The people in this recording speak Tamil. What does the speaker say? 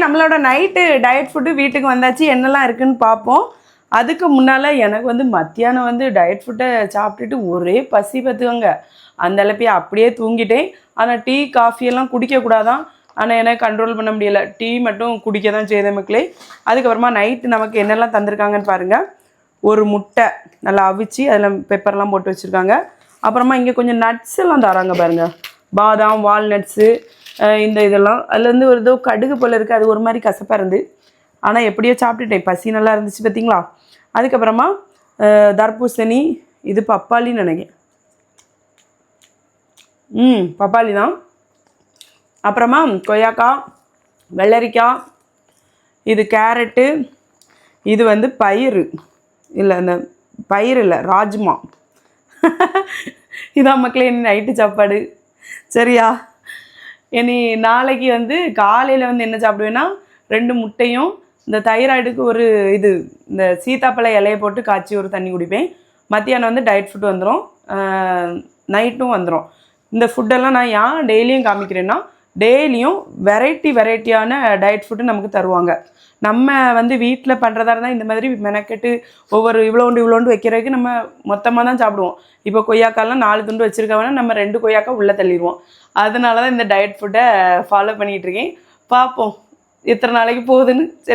நம்மளோட நைட்டு டயட் ஃபுட்டு வீட்டுக்கு வந்தாச்சு, என்னெல்லாம் இருக்குன்னு பார்ப்போம். அதுக்கு முன்னால் எனக்கு வந்து மத்தியானம் வந்து டயட் ஃபுட்டை சாப்பிட்டுட்டு ஒரே பசி பார்த்துக்கோங்க. அந்த அளப்பையே அப்படியே தூங்கிட்டேன். ஆனால் டீ காஃபியெல்லாம் குடிக்கக்கூடாதான். ஆனால் எனக்கு கண்ட்ரோல் பண்ண முடியலை. டீ மட்டும் குடிக்க தான் செய்தேன் மக்களே. அதுக்கப்புறமா நைட்டு நமக்கு என்னெல்லாம் தந்திருக்காங்கன்னு பாருங்கள். ஒரு முட்டை நல்லா அவிச்சு அதில் பெப்பர்லாம் போட்டு வச்சுருக்காங்க. அப்புறமா இங்கே கொஞ்சம் நட்ஸ் எல்லாம் தராங்க பாருங்கள். பாதாம், வால்நட்ஸு, இந்த இதெல்லாம் அதுலேருந்து ஒரு ஏதோ கடுகு போல் இருக்குது. அது ஒரு மாதிரி கசப்பாக இருந்து, ஆனால் எப்படியோ சாப்பிட்டுட்டேன். பசி நல்லா இருந்துச்சு பார்த்தீங்களா. அதுக்கப்புறமா தர்பூசணி, இது பப்பாளின்னு நினைக்கிறேன். பப்பாளி தான். அப்புறமா கொய்யாக்காய், வெள்ளரிக்காய், இது கேரட்டு, இது வந்து பயிறு இல்லை, அந்த பயிறு இல்லை, ராஜ்மா. இதான் மக்களே நைட்டு சாப்பாடு. சரியா? இனி நாளைக்கு வந்து காலையில் வந்து என்ன சாப்பிடுவேன்னா 2 முட்டையும் இந்த தைராய்டுக்கு ஒரு இது இந்த சீத்தாப்பழ இலையை போட்டு காய்ச்சி ஒரு தண்ணி குடிப்பேன். மத்தியானம் வந்து டயட் ஃபுட்டு வந்துடும், நைட்டும் வந்துடும். இந்த ஃபுட்டெல்லாம் நான் ஏன் டெய்லியும் காமிக்கிறேன்னா, டெய்லியும் வெரைட்டியான டயட் ஃபுட்டு நமக்கு தருவாங்க. நம்ம வந்து வீட்டில் பண்ணுறதா இருந்தால் இந்த மாதிரி மெனக்கெட்டு ஒவ்வொரு இவ்வளோண்டு வைக்கிறதுக்கு நம்ம மொத்தமாக தான் சாப்பிடுவோம். இப்போ கொய்யாக்காலாம் 4 துண்டு வச்சுருக்கவனா நம்ம 2 கொய்யாக்காய் உள்ளே தள்ளிடுவோம். அதனால தான் இந்த டயட் ஃபுட்டை ஃபாலோ பண்ணிகிட்ருக்கேன். பார்ப்போம் எத்தனை நாளைக்கு போகுதுன்னு. சரி.